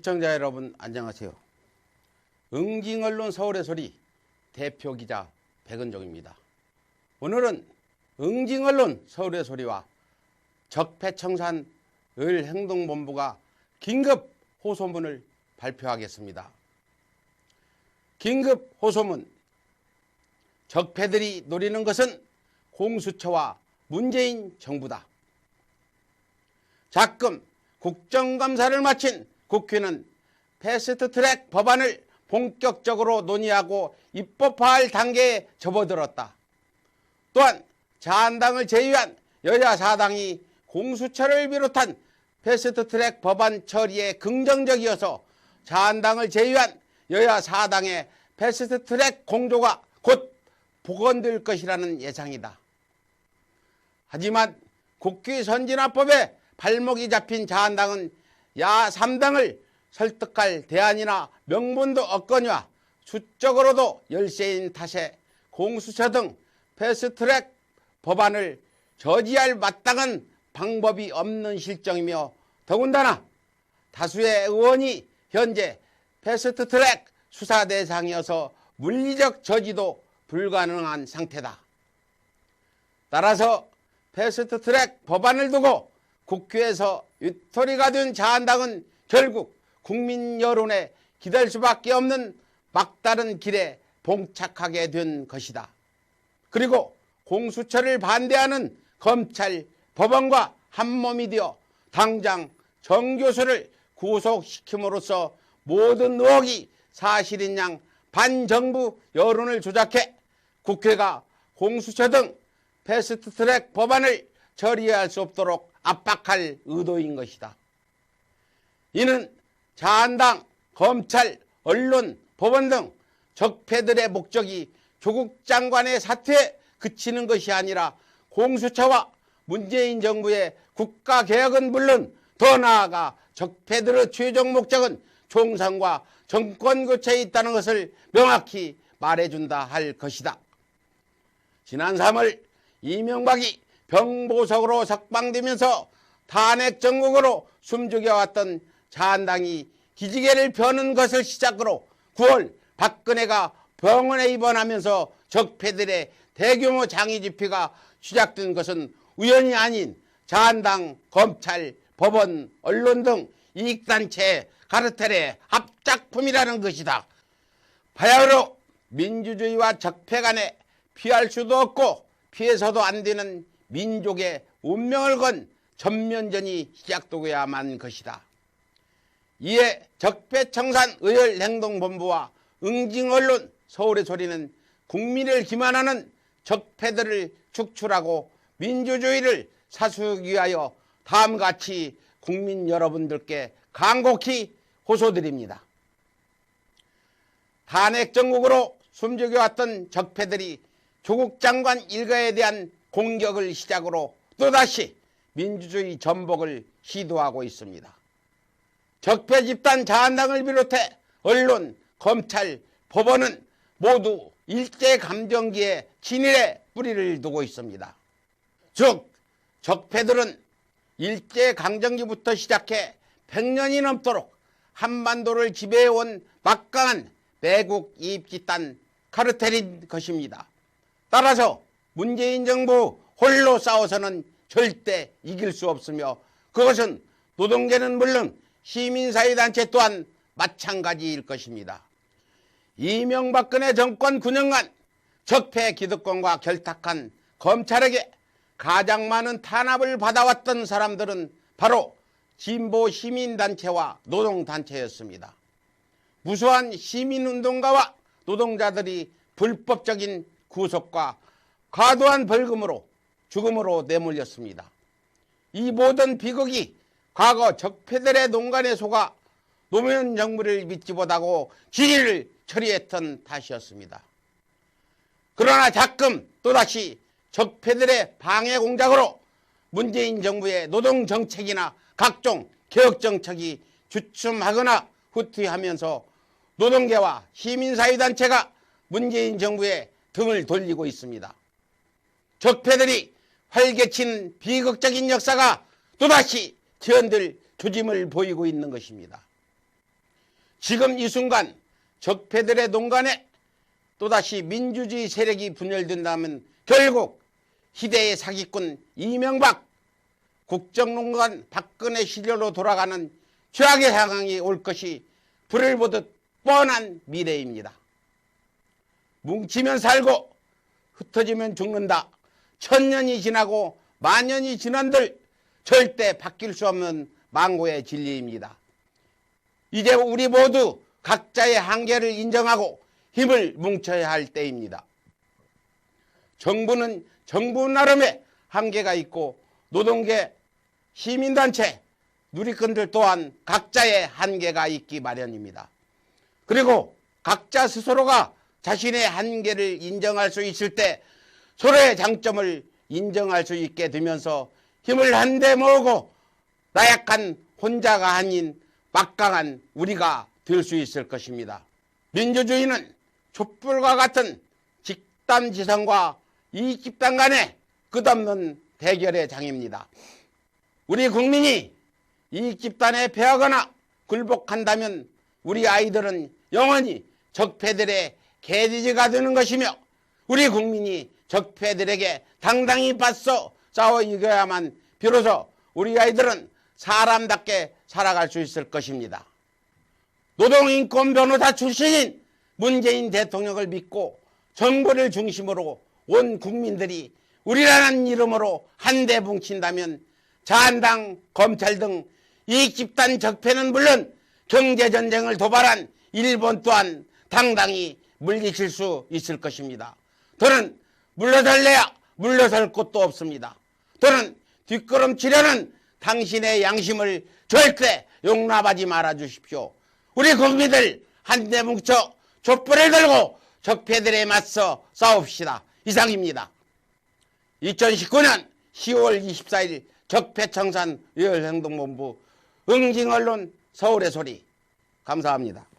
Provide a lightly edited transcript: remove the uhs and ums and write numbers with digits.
시청자 여러분 안녕하세요. 응징언론 서울의 소리 대표기자 백은종입니다. 오늘은 응징언론 서울의 소리와 적폐청산 을행동본부가 긴급 호소문을 발표하겠습니다. 긴급 호소문. 적폐들이 노리는 것은 공수처와 문재인 정부다. 작금 국정감사를 마친 국회는 패스트트랙 법안을 본격적으로 논의하고 입법화할 단계에 접어들었다. 또한 자한당을 제외한 여야 4당이 공수처를 비롯한 패스트트랙 법안 처리에 긍정적이어서 자한당을 제외한 여야 4당의 패스트트랙 공조가 곧 복원될 것이라는 예상이다. 하지만 국회 선진화법에 발목이 잡힌 자한당은 야 3당을 설득할 대안이나 명분도 없거니와 수적으로도 열세인 탓에 공수처 등 패스트트랙 법안을 저지할 마땅한 방법이 없는 실정이며, 더군다나 다수의 의원이 현재 패스트트랙 수사 대상이어서 물리적 저지도 불가능한 상태다. 따라서 패스트트랙 법안을 두고 국회에서 위토리가 된 자한당은 결국 국민 여론에 기댈 수밖에 없는 막다른 길에 봉착하게 된 것이다. 그리고 공수처를 반대하는 검찰, 법원과 한몸이 되어 당장 정 교수를 구속시킴으로써 모든 의혹이 사실인 양 반정부 여론을 조작해 국회가 공수처 등 패스트트랙 법안을 처리할 수 없도록 압박할 의도인 것이다. 이는 자한당, 검찰, 언론, 법원 등 적폐들의 목적이 조국 장관의 사퇴에 그치는 것이 아니라 공수처와 문재인 정부의 국가개혁은 물론 더 나아가 적폐들의 최종 목적은 총선과 정권교체에 있다는 것을 명확히 말해준다 할 것이다. 지난 3월 이명박이 병보석으로 석방되면서 탄핵 정국으로 숨죽여왔던 자한당이 기지개를 펴는 것을 시작으로 9월 박근혜가 병원에 입원하면서 적폐들의 대규모 장애 집회가 시작된 것은 우연이 아닌 자한당, 검찰, 법원, 언론 등 이익단체 카르텔의 합작품이라는 것이다. 바야흐로 민주주의와 적폐 간에 피할 수도 없고 피해서도 안 되는 민족의 운명을 건 전면전이 시작되어야만 것이다. 이에 적폐청산 의열행동본부와 응징언론 서울의 소리는 국민을 기만하는 적폐들을 축출하고 민주주의를 사수하기 위하여 다음같이 국민 여러분들께 간곡히 호소드립니다. 탄핵 정국으로 숨죽여왔던 적폐들이 조국 장관 일가에 대한 공격을 시작으로 또다시 민주주의 전복을 시도하고 있습니다. 적폐 집단 자한당을 비롯해 언론, 검찰, 법원은 모두 일제감정기에 친일의 뿌리를 두고 있습니다. 즉 적폐들은 일제강점기부터 시작해 100년이 넘도록 한반도를 지배해온 막강한 매국 이입 집단 카르텔인 것입니다. 따라서 문재인 정부 홀로 싸워서는 절대 이길 수 없으며, 그것은 노동계는 물론 시민사회단체 또한 마찬가지일 것입니다. 이명박근혜 정권 9년간 적폐 기득권과 결탁한 검찰에게 가장 많은 탄압을 받아왔던 사람들은 바로 진보 시민단체와 노동단체였습니다. 무수한 시민운동가와 노동자들이 불법적인 구속과 과도한 벌금으로 죽음으로 내몰렸습니다. 이 모든 비극이 과거 적폐들의 농간에 속아 노무현 정부를 믿지 못하고 질의를 처리했던 탓이었습니다. 그러나 자금 또다시 적폐들의 방해 공작으로 문재인 정부의 노동정책이나 각종 개혁정책이 주춤하거나 후퇴하면서 노동계와 시민사회단체가 문재인 정부에 등을 돌리고 있습니다. 적폐들이 활개친 비극적인 역사가 또다시 재현될 조짐을 보이고 있는 것입니다. 지금 이 순간 적폐들의 농간에 또다시 민주주의 세력이 분열된다면 결국 희대의 사기꾼 이명박, 국정농간 박근혜 시절로 돌아가는 최악의 상황이 올 것이 불을 보듯 뻔한 미래입니다. 뭉치면 살고 흩어지면 죽는다. 1000년이 지나고 만년이 지난들 절대 바뀔 수 없는 망고의 진리입니다. 이제 우리 모두 각자의 한계를 인정하고 힘을 뭉쳐야 할 때입니다. 정부는 정부 나름의 한계가 있고 노동계, 시민단체, 누리꾼들 또한 각자의 한계가 있기 마련입니다. 그리고 각자 스스로가 자신의 한계를 인정할 수 있을 때 서로의 장점을 인정할 수 있게 되면서 힘을 한데 모으고 나약한 혼자가 아닌 막강한 우리가 될 수 있을 것입니다. 민주주의는 촛불과 같은 집단지성과 이익집단 간의 끝없는 대결의 장입니다. 우리 국민이 이익집단에 패하거나 굴복한다면 우리 아이들은 영원히 적폐들의 개돼지가 되는 것이며 우리 국민이 적폐들에게 당당히 맞서 싸워 이겨야만 비로소 우리 아이들은 사람답게 살아갈 수 있을 것입니다. 노동인권 변호사 출신인 문재인 대통령을 믿고 정부를 중심으로 온 국민들이 우리라는 이름으로 한데 뭉친다면 자한당, 검찰 등 이익집단 적폐는 물론 경제전쟁을 도발한 일본 또한 당당히 물리칠 수 있을 것입니다. 더는 물러설래야 물러설 곳도 없습니다. 더는 뒷걸음치려는 당신의 양심을 절대 용납하지 말아 주십시오. 우리 국민들 한데 뭉쳐 촛불을 들고 적폐들에 맞서 싸웁시다. 이상입니다. 2019년 10월 24일 적폐청산 의열행동본부 응징언론 서울의 소리 감사합니다.